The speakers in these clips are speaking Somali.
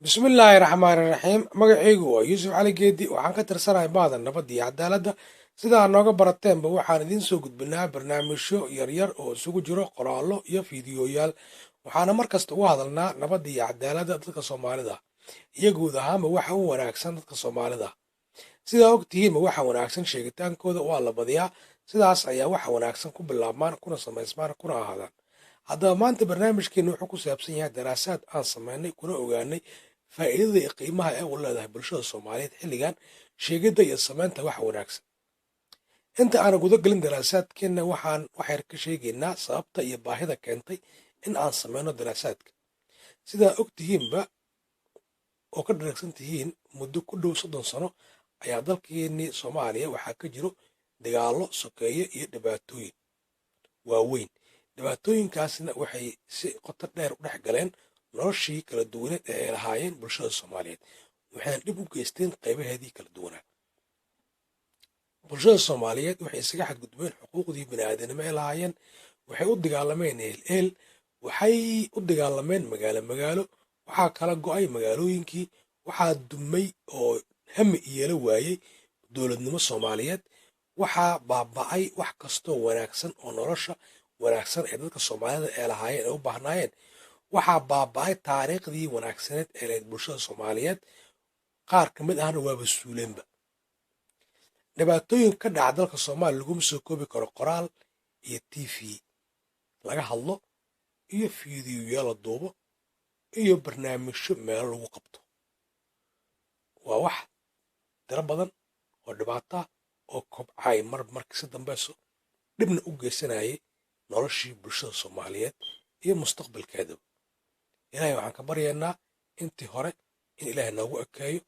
bismillaahi raxmaani raxiim magacaygu waa yuusuf cali geedi waxaan ka tirsanahay bahda nabadda iyo cadaaladda sidaa nooga barateenba waxaan idiin soo gudbinaa barnaamijyo yaryar oo isugu jiro qoraallo iyo fiidiyoyaal waxaana mar kasta uga hadalnaa nabadda iyo cadaaladda dadka soomaalida iyo guud ahaanba waxa u wanaagsan dadka soomaalida sidaa ogtihiinba waxa wanaagsan sheegitaankooda waa la badiyaa sidaas ayaa waxa wanaagsan ku bilaabmaan kuna samaysmaan kuna ahaadaan haddaba maanta barnaamijkeenu wuxuu ku saabsan yahay daraasaad aan samaynay kuna ogaanay faa'iidada iyo qiimaha ee u leedahay bulshada soomaaliyeed xilligan sheegidda iyo samaynta waxa wanaagsan inta aanan guda gelin daraasaadkeenna waxaan waxyar ka sheegaynaa sababta iyo baahida keentay in aan samayno daraasaadka sidaa og tihiinba oo ka dharagsan tihiin muddo ku dhow 30 sano ayaa dalkeennii soomaaliya waxaa ka jiro dagaallo sokeeye iyo dhibaatooyin waaweyn dhibaatooyinkaasna waxay si qoto dheer u dhex galeen noloshii kala duwaneed ee ay lahaayeen bulshada soomaaliyeed waxayna dhib u geysteen qaybaheedii kala duwanaa bulshada soomaaliyeed waxay isaga xadgudbeen xuquuqdii bini'aadanimo ay lahaayeen waxay u dagaalameen eel waxay u dagaalameen magaalo waxaa kala go'ay magaalooyinkii waxaa dumay oo hami yeelo waayey dowladnimo soomaaliyeed waxaa baaba'ay wax kastoo wanaagsan oo nolosha wanaagsan ee dadka soomaalida ee lahaayeen ay u baahnaayeen waxaa baaba'ay taariikhdii wanaagsaneed ee lahayd bulshada soomaaliyeed qaar ka mid ahna waaba suuleenba dhibaatooyin ka dhaca dalka soomaaliya laguma soo koobi karo qoraal iyo tv laga hadlo iyo fiidiyoyaal la duubo iyo barnaamijyo meelo lagu qabto waa wax tiro badan oo dhibaata oo kobcay markii si dambayso dhibna u geysanayay noloshii bulshada soomaaliyeed iyo mustaqbalkeedaba ilaahay waxaan ka baryaynaa intii hore in ilaahay noogu ekeeyo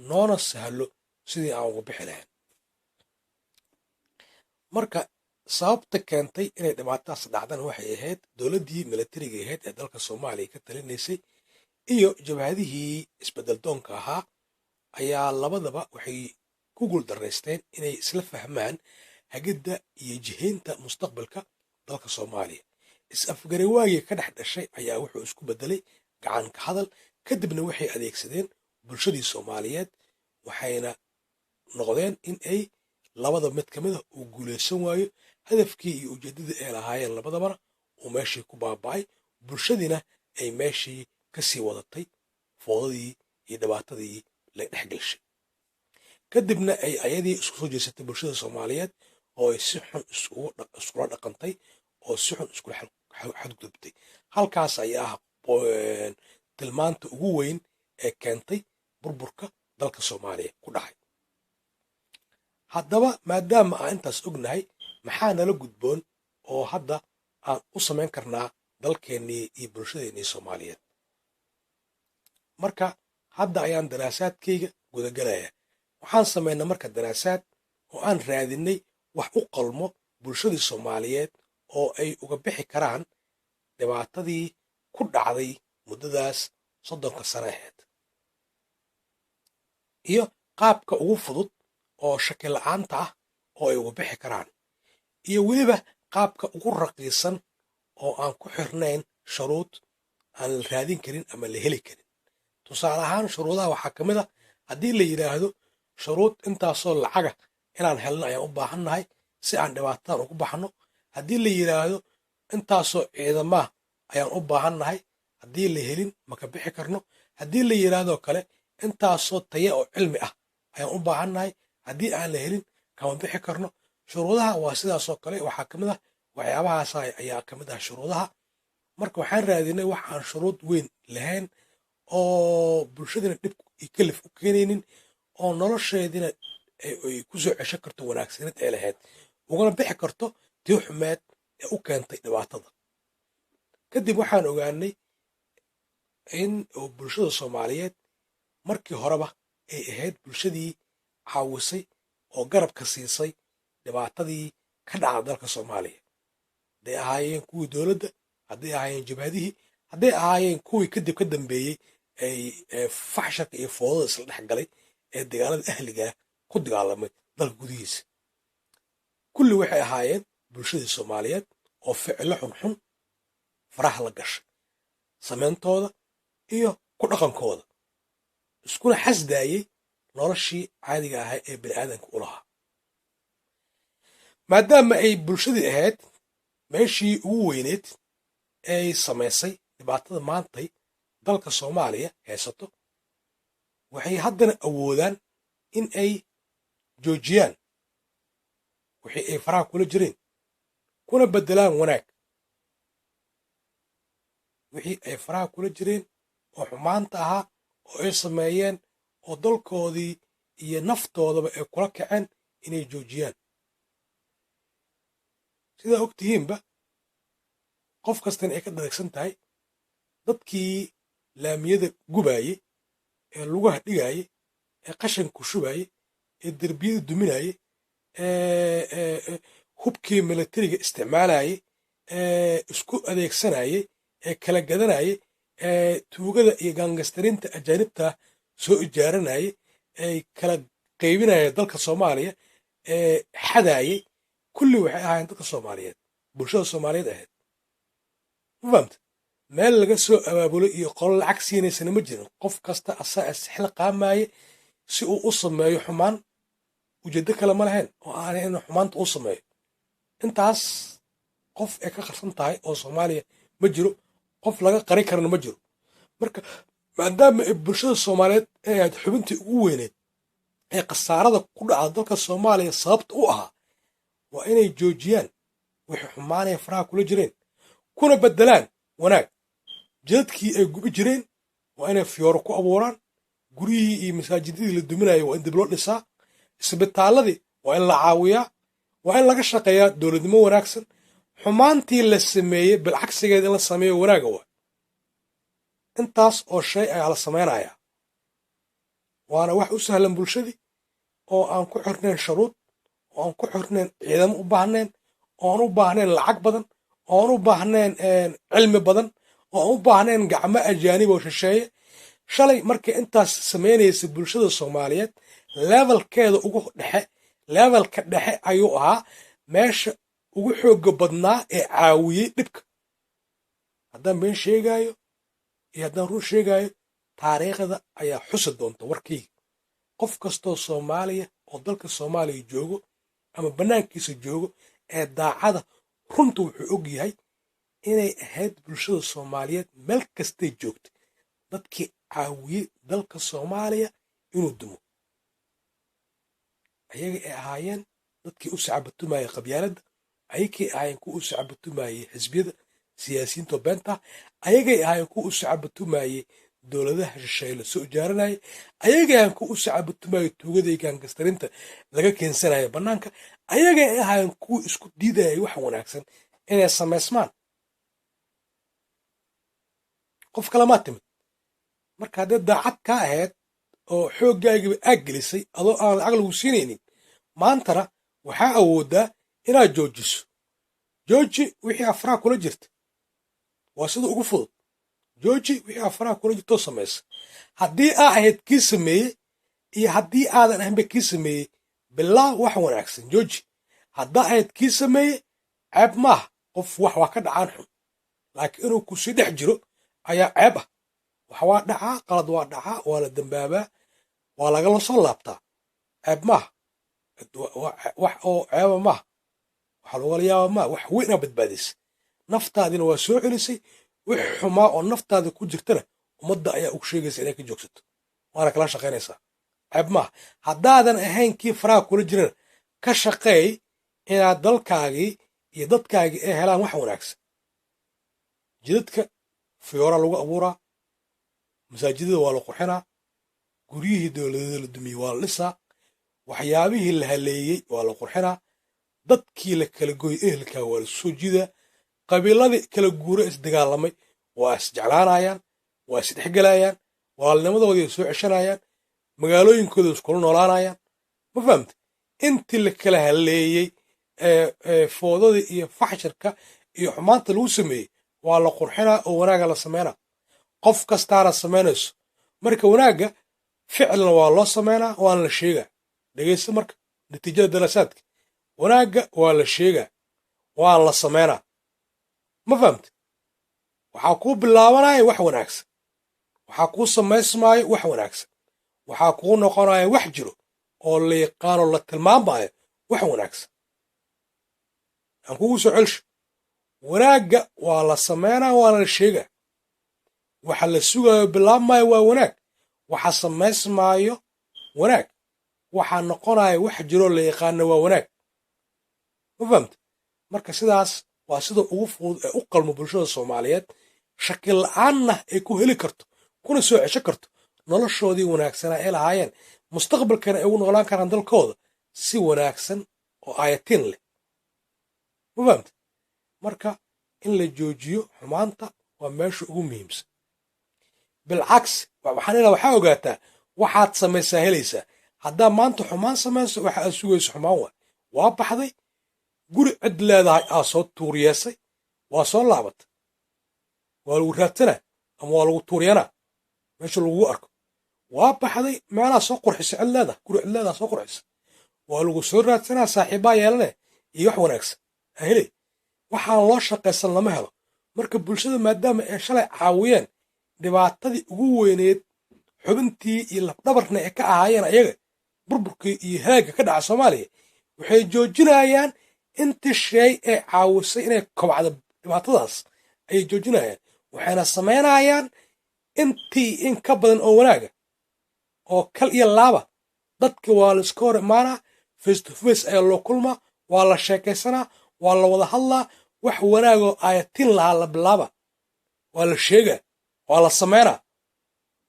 noona sahlo sidii aan uga bixi lahayn marka sababta keentay inay dhibaatadaas dhacdana waxay ahayd dowladdii milatariga ahayd ee dalka soomaaliya ka talinaysay iyo jabhadihii isbedel doonka ahaa ayaa labadaba waxay ku guuldaraysteen inay isla fahmaan hagidda iyo jihaynta mustaqbalka dalka soomaaliya is-afgarawaagii ka dhex dhashay ayaa wuxuu isku beddelay gacan ka hadal kadibna waxay adeegsadeen bulshadii soomaaliyeed waxayna noqdeen in ay labada mid ka mida uu guulaysan waayo hadafkii iyo ujeeddadii ay lahaayeen labadabana uu meeshii ku baaba'ay bulshadiina ay meeshii ka sii wadatay foodadii iyo dhibaatadii la dhex gelshay kadibna ay ayadii isku soo jeesatay bulshada soomaaliyeed oo ay si xun iskula dhaqantay oo si xun iskula xadgudubtay halkaas ayaa ah tilmaanta ugu weyn ee keentay burburka dalka soomaaliya ku dhacay haddaba maadaama aan intaas ognahay maxaa nala gudboon oo hadda aan u samayn karnaa dalkeennii iyo bulshadeennii soomaaliyeed marka hadda ayaan daraasaadkayga gudagalaya waxaan samaynay marka daraasaad oo aan raadinay wax u qalmo bulshadii soomaaliyeed oo ay uga bixi karaan dhibaatadii ku dhacday muddadaas 30 sano ahayd iyo qaabka ugu fudud oo shaki la'aanta ah oo ay uga bixi karaan iyo weliba qaabka ugu raqiisan oo aan ku xirnayn shuruud aan la raadin karin ama la heli karin tusaale ahaan shuruudaha waxaa ka mid a haddii la yidhaahdo shuruud intaasoo lacaga inaan helno ayaan u baahannahay si aan dhibaatadan ugu baxno haddii la yidhaahdo intaasoo ciidamaah ayaan u baahannahay haddii la helin maka bixi karno haddii la yidhaahdoo kale intaasoo taya oo cilmi ah ayaan u baahannahay haddii aan la helin kama bixi karno shuruudaha waa sidaasoo kale waxaa ka mid ah waxyaabahaas ayaa ka mid ah shuruudaha marka waxaan raadinay wax aan shuruud weyn lahayn oo bulshadina dhib iyo kalif u keenaynin oo nolosheedina ay ku soo cesho karto wanaagsaneed ee lahayd ugana bixi karto tii xumeed ee u keentay dhibaatada kadib waxaan ogaanay in bulshada soomaaliyeed markii horeba ay ahayd bulshadii caawisay oo garabka siisay dhibaatadii ka dhacda dalka soomaaliya hadday ahaayeen kuwii dowladda hadday ahaayeen jabhadihii hadday ahaayeen kuwii kadib ka dambeeyey ay faxsharka iyo foodada isla dhex galay ee dagaalada ahligaa ku dagaalamay dalka gudihiisa kulli waxay ahaayeen bulshadii soomaaliyeed oo ficilo xunxun faraha la gashay samayntooda iyo ku dhaqankooda iskuna xasdaayey noloshii caadiga ahaa ee bini'aadanka u lahaa maadaama ay bulshadii ahayd meeshii ugu weyneed ee ay samaysay dhibaatada maantay dalka soomaaliya haysato waxay haddana awoodaan in ay joojiyaan wixii ay faraha kula jireen kuna beddelaan wanaag wixii ay faraha kula jireen oo xumaanta ahaa oo ay sameeyeen oo dalkoodii iyo naftoodaba ay kula kaceen inay joojiyaan sidaa og tihiinba qof kastana ay ka dharagsan tahay dadkii laamiyada gubaayey ee lugaha dhigaayey ee qashanku shubaayey ee derbiyada duminaayey ee hubkii milatariga isticmaalayey ee isku adeegsanayey ee kala gadanayey ee tuugada iyo gaangastarinta ajaanibta soo ijaaranayey ay kala qaybinayeen dalka soomaaliya ee xadaayey kulli waxay ahaayeen dadka soomaaliyeed bulshada soomaaliyeed ahayd ma fahamta meel laga soo abaabulo iyo qolo lacag siinaysana ma jirin qof kasta asaa isxil qaamaye si uu u sameeyo xumaan ujeeddo kale ma lahayn oo aanay inuu xumaanta u sameeyo intaas qof ay ka qarsan tahay oo soomaaliya ma jiro qof laga qarin karana ma jiro marka maadaama ay bulshada soomaaliyeed ay ahayd xubintii ugu weyneed ee khasaarada ku dhacda dalka soomaaliya sababta u ahaa waa inay joojiyaan wixii xumaanaya faraha kula jireen kuna beddelaan wanaag jadadkii ay gubi jireen waa inay fiyooro ku abuuraan guryihii iyo masaajidadii la duminaya waa in dib loo dhisaa isbitaalladii waa in la caawiyaa waa in laga shaqeeyaa dowladnimo wanaagsan xumaantii la sameeyey bilcagsigeed in la sameeyo wanaaga waa intaas oo shay ayaa la samaynayaa waana wax u sahlan bulshadii oo aan ku xirnayn sharuud oo aan ku xirnayn ciidamo u baahnayn oo aan u baahnayn lacag badan oo aan u baahnayn cilmi badan oo aan u baahnayn gacmo ajaanib oo shisheeye shalay markay intaas samaynaysa bulshada soomaaliyeed levelkeeda ugu dhexe levelka dhexe ayuu ahaa meesha ugu xoogga badnaa ee caawiyey dhibka haddaan been sheegaayo iyo haddaan run sheegaayo taariikhda ayaa xusi doonta warkayga qof kastoo soomaaliya oo dalka soomaaliya joogo ama bannaankiisa joogo ee daacada runta wuxuu og yahay inay ahayd bulshada soomaaliyeed meel kastay joogtay dadkii caawiyey dalka soomaaliya inuu dumo ayagay ay ahaayeen dadkii u sacabatumayey qabyaaladda ayagay ahaayeen kuwa u sacabatumayey xisbiyada siyaasiyiintoo beenta ayagay ahaayeen kuwa u sacabatumayey dowladaha shisheeye la soo ijaaranayay ayagay ahaayeen kuwa u sacabatumayey tuugada iyo gaangastarinta laga keensanaya bannaanka ayagay ay ahaayeen kuwa isku diidayay wax wanaagsan inay samaysmaan qof kalamaa timid marka haddee daacad kaa ahayd oo xooggaagiiba aag gelisay adoo aan lacag lagu siinaynin maantana waxaa awooddaa inaad joojiso jooji wixii afraha kula jirta waa sida ugu fudud jooji wixii afraha kula jirtoo samaysa haddii aa ahayd kii sameeyey iyo haddii aadan ahaynba kii sameeyey bilaa wax wanaagsan jooji haddaa ahayd kii sameeyey ceeb maaha qof wax waa ka dhacaan xun laakiin inuu ku sii dhex jiro ayaa ceeb ah wax waa dhacaa qalad waa dhacaa waa la dambaabaa waa lagala soo laabtaa ceeb maaha wax oo ceeba maaha waxaa logala yaaba maaha wax weyn aa badbaadisay naftaadina waa soo celisay wix xumaa oo naftaada ku jirtana ummadda ayaa ugu sheegaysa inay ka joogsato waana kala shaqaynaysaa ceeb maaha haddaadan ahayn kii faraha kula jirana ka shaqeey inaad dalkaagii iyo dadkaagii ay helaan wax wanaagsan jidadka fiyooraa lagu abuuraa masaajidada waa la qurxinaa guryihii dowladada la dumiyey waa la dhisaa waxyaabihii la haleeyey waa la qurxinaa dadkii la kala gooyey ehelkaa waa la soo jidaa qabiiladii kala guura isdagaalamay waa isjeclaanayaan waa isdhexgelayaan walaalnimadoodii soo ceshanayaan magaalooyinkooda iskula noolaanayaan ma fahamta intii la kala haleeyey foodada iyo faxsharka iyo xumaanta lagu sameeyey waa la qurxinaa oo wanaaga la sameynaa qof kastaana samaynayso marka wanaagga ficilna waa loo sameynaa waana la sheegaa dhegaysta marka natiijada daraasaadka wanaagga waa la sheegaa waana la sameynaa ma fahamta waxaa kuu bilaabanaya wax wanaagsan waxaa kuu samaysmaayo wax wanaagsan, waxaa kuu noqonaya wax jiro oo la yaqaano la tilmaamayo wax wanaagsan. aan kugu soo celsho, wanaagga waa la sameynaa, waana la sheegaa. waxa la sugayo bilaabmaayo waa wanaag, waxa samaysmaayo wanaag, waxaa noqonaya wax jiroo la yaqaano waa wanaag. ma fahamta? marka sidaas waa sida ugu fudud ee u qalmo bulshada Soomaaliyeed, shaki la'aanna ay ku heli karto kuna soo cesho karto noloshoodii wanaagsanaa ay lahaayeen, mustaqbalkana ay ugu noolaan karaan dalkooda si wanaagsan oo aayatiin leh. ma fahamta? marka in la joojiyo xumaanta waa meesha ugu muhiimsan. bilcagsi waxaa ogaataa waxaad samaysaa helaysaa. haddaa maanta xumaan samayso waxa aad sugayso xumaan waa baxday, guri cid leedahay aa soo tuuriyeesay, waa soo laabatay, waa lagu raadsanaa ama waa lagu tuuriyanaa meesha lagugu arko. waa baxday meelaa soo qurxisa cid leedahay, guri cid leedaha soo qurxisa, waa lagu soo raadsanaa, saaxiibbaa yeelane iyo wax wanaagsan helay. waxaan loo shaqaysan lama helo. marka bulshada maadaama ay shalay caawiyeen dhibaatadii ugu weyneed, xubintii iyo lafdhabarna ay ka ahaayeen ayaga, burburkii iyo halaagga ka dhaca Soomaaliya, waxay joojinayaan intii shay ee caawisay inay kobcdo dhibaatadaas ayay joojinayaan. waxayna samaynayaan intii in ka badan oo wanaaga oo kal iyo laaba. dadka waa la iska hor imaanaa, face to face ayaa loo kulmaa, waa la sheekaysanaa, waa la wada hadlaa, wax wanaagoo aayatiin lahaa la bilaaba, waa la sheegaa, waa la samaynaa.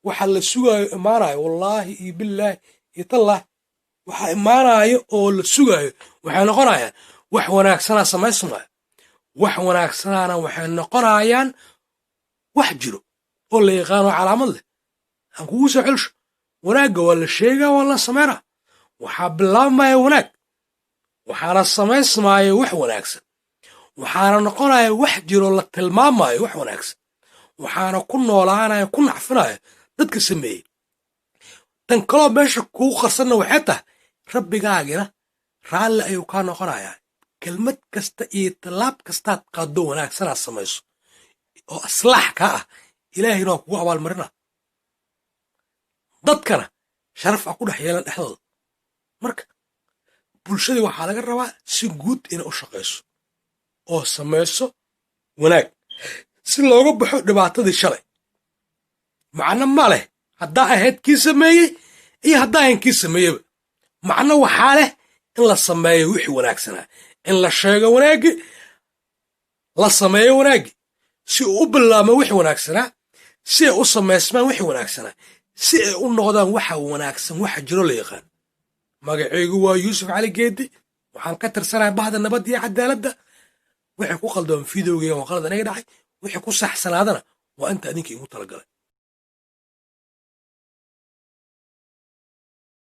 waxa la sugaayo imaanayo, wallaahi iyo billaahi iyo tallaah, waxa imaanayo oo la sugaayo waxay noqonayaan wax wanaagsanaa samaysmaayo. wax wanaagsanaana waxay noqonayaan wax jiro oo la yaqaano calaamad leh. aan kugu soo celsho, wanaagga waa la sheegaa, waa la samaynaa. waxaa bilaabmaya wanaag, waxaana samaysmaayo wax wanaagsan, waxaana noqonaya wax jiroo la tilmaamayo wax wanaagsan, waxaana ku noolaanaya ku nacfinaya dadka sameeyey. tan kaloo meesha kugu qarsanna waxay tahay rabbigaagina raalli ayuu kaa noqonayaa. kelmad kasta iyo tallaab kastaad qaaddo wanaagsanaad samayso oo aslaax kaa ah, ilaahayna waa kugu abaalmarina. dadkana sharaf a ku dhex yeelan dhexdooda. marka bulshadii waxaa laga rabaa si guud inay u shaqayso oo samayso wanaag si looga baxo dhibaatadii shalay. macno ma leh haddaa ahayd kii sameeyey iyo haddaa ahayn kii sameeyeba. macno waxaa leh in la sameeyo wixii wanaagsanaa, in la sheego wanaaggi, la sameeyo wanaaggi si uu u bilaabmo wixii wanaagsanaa, si ay u samaysmaan wixii wanaagsanaa, si ay u noqdaan waxa wanaagsan waxa jiro la yaqaan. magacaygu waa Yuusuf Cali Geedi, waxaan ka tirsanahay bahda nabadda iyo cadaaladda. wixii ku qaldoon fiidowgayga waa qalad aniga dhacay, wixii ku saxsanaadana waa inta adinka igu talagalay.